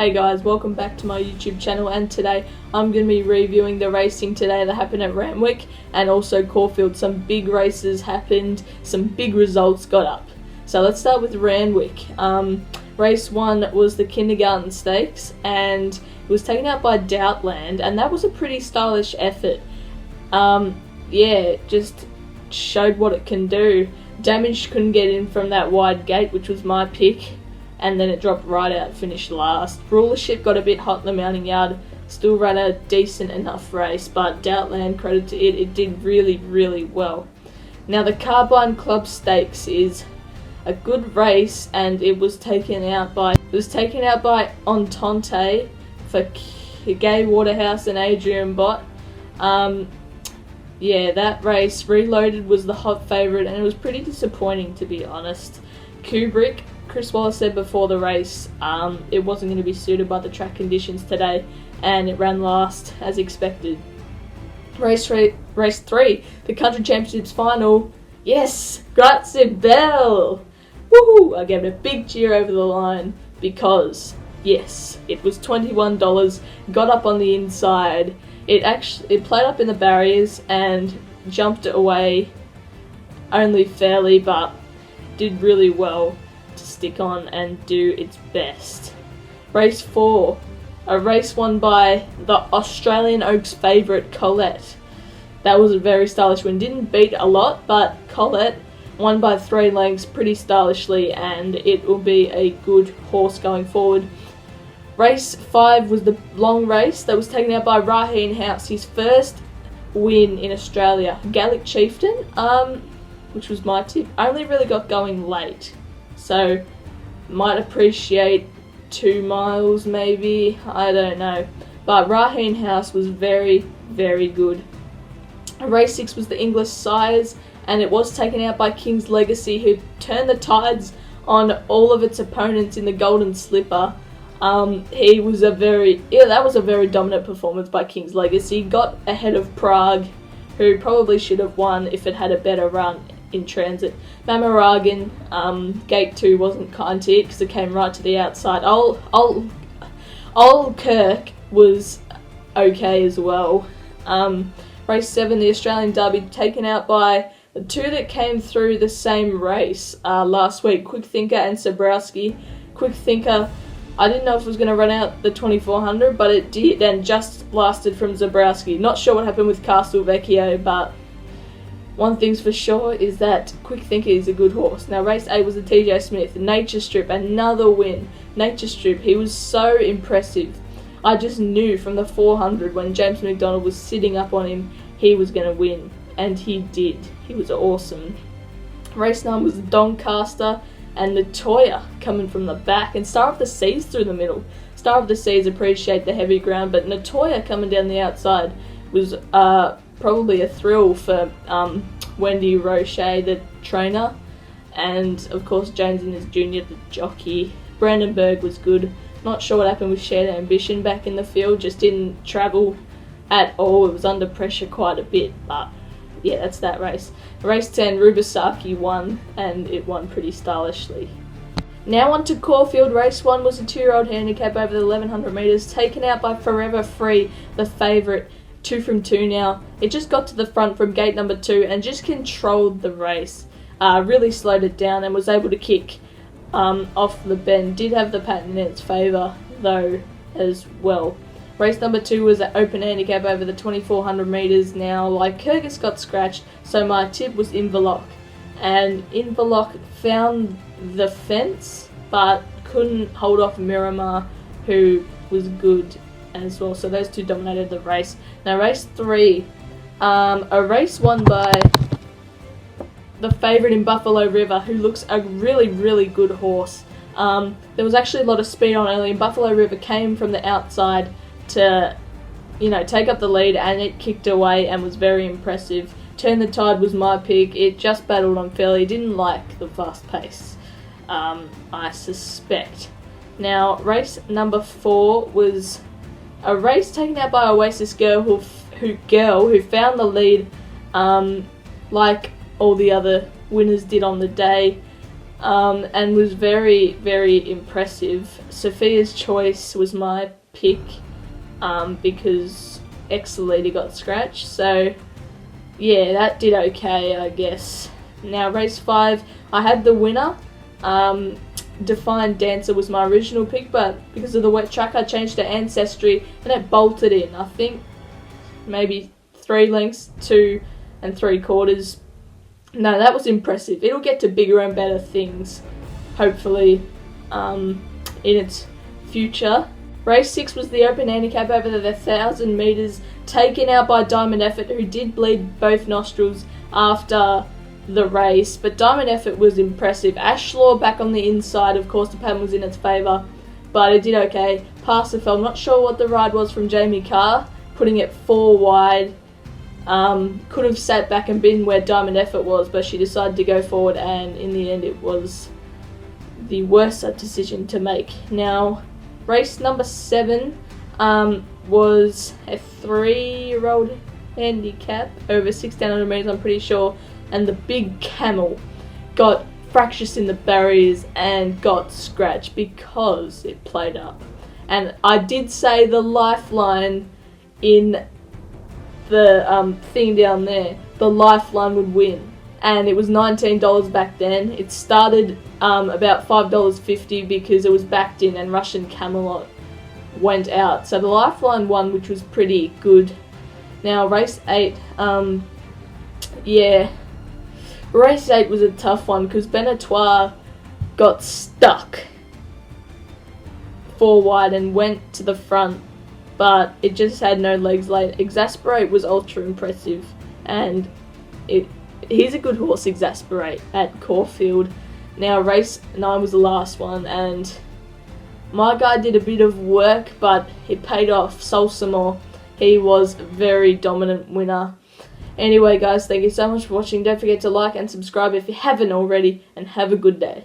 Hey guys, welcome back to my YouTube channel, and today I'm going to be reviewing the racing today that happened at Randwick and also Caulfield. Some big races happened, some big results got up. So let's start with Randwick. Race 1 was the Kindergarten Stakes and it was taken out by Doubtland, and that was a pretty stylish effort. Just showed what it can do. Damage couldn't get in from that wide gate, which was my pick, and then it dropped right out, finished last. Rulership got a bit hot in the mounting yard, still ran a decent enough race, but Doubtland, credit to it, it did really, really well. Now the Carbine Club Stakes is a good race, and it was taken out by Entente for Gay Waterhouse and Adrian Bott. That race, Reloaded was the hot favourite, and it was pretty disappointing, to be honest. Kubrick, Chris Wallace said before the race, it wasn't going to be suited by the track conditions today, and it ran last as expected. Race 3, the Country Championships final. Yes, grazie belle! Woohoo! I gave it a big cheer over the line because, yes, it was $21, got up on the inside. It played up in the barriers and jumped away only fairly, but did really well to stick on and do its best. Race 4, a race won by the Australian Oaks favourite Colette. That was a very stylish win. Didn't beat a lot, but Colette won by 3 lengths pretty stylishly, and it will be a good horse going forward. Race 5 was the long race that was taken out by Raheen House, his first win in Australia. Gallic Chieftain, which was my tip, only really got going late, so might appreciate 2 miles maybe, I don't know. But Raheen House was very, very good. Race 6 was the English Sires, and it was taken out by King's Legacy, who turned the tides on all of its opponents in the Golden Slipper. That was a very dominant performance by King's Legacy. Got ahead of Prague, who probably should have won if it had a better run in transit. Mamaragan, gate 2 wasn't kind to it because it came right to the outside. Old Kirk was okay as well. Race 7, the Australian Derby, taken out by the 2 that came through the same race last week, Quick Thinker and Zabrowski. Quick Thinker, I didn't know if it was going to run out the 2400, but it did, and just lasted from Zabrowski. Not sure what happened with Castle Vecchio, but one thing's for sure is that Quick Thinker is a good horse. Now race 8 was the TJ Smith, Nature Strip, another win. Nature Strip, he was so impressive. I just knew from the 400 when James McDonald was sitting up on him, he was going to win, and he did. He was awesome. Race 9 was Doncaster and Natoya coming from the back, and Star of the Seas through the middle. Star of the Seas appreciate the heavy ground, but Natoya coming down the outside was probably a thrill for Wendy Roche, the trainer, and of course James Innes Jr., the jockey. Brandenburg was good. Not sure what happened with Shared Ambition back in the field, just didn't travel at all. It was under pressure quite a bit, but yeah, that's that race. Race 10, Rubisaki won, and it won pretty stylishly. Now on to Caulfield. Race 1 was a 2-year-old handicap over the 1100 metres, taken out by Forever Free, the favourite. 2 from 2 now. It just got to the front from gate number 2 and just controlled the race. Really slowed it down and was able to kick off the bend. Did have the pattern in its favour though as well. Race number 2 was an open handicap over the 2400 metres. Now, like Kyrgyz got scratched, so my tip was Inverloch. And Inverloch found the fence, but couldn't hold off Miramar, who was good as well. So those 2 dominated the race. Now race 3, a race won by the favourite in Buffalo River, who looks a really, really good horse. There was actually a lot of speed on early, and Buffalo River came from the outside to, take up the lead, and it kicked away and was very impressive. Turn the Tide was my pick. It just battled on fairly. Didn't like the fast pace, I suspect. Now, race number 4 was a race taken out by Oasis Girl who found the lead, like all the other winners did on the day. and was very, very impressive. Sophia's Choice was my pick because Excelita got scratched, so yeah, that did okay, I guess. Now race 5, I had the winner. Defiant Dancer was my original pick, but because of the wet track I changed to Ancestry and it bolted in, I think maybe 3 lengths, 2 3/4. No, that was impressive. It'll get to bigger and better things, hopefully, in its future. Race 6 was the open handicap over the 1,000 metres, taken out by Diamond Effort, who did bleed both nostrils after the race, but Diamond Effort was impressive. Ashlaw back on the inside, of course the pattern was in its favour, but it did okay. Parsifal, not sure what the ride was from Jamie Carr, putting it 4 wide. Could have sat back and been where Diamond Effort was, but she decided to go forward, and in the end it was the worst decision to make. Now, race number 7 was a 3-year-old handicap over 1,600 metres, I'm pretty sure, and the big camel got fractious in the barriers and got scratched because it played up. And I did say the lifeline in the thing down there, the lifeline would win, and it was $19 back then. It started about $5.50 because it was backed in and Russian Camelot went out, so the lifeline won, which was pretty good. Now race 8, race 8 was a tough one because Benatoire got stuck 4 wide and went to the front, but it just had no legs late. Exasperate was ultra impressive, and he's a good horse, Exasperate, at Caulfield. Now race 9 was the last one, and my guy did a bit of work, but it paid off. Solsamore, he was a very dominant winner. Anyway guys, thank you so much for watching. Don't forget to like and subscribe if you haven't already, and have a good day.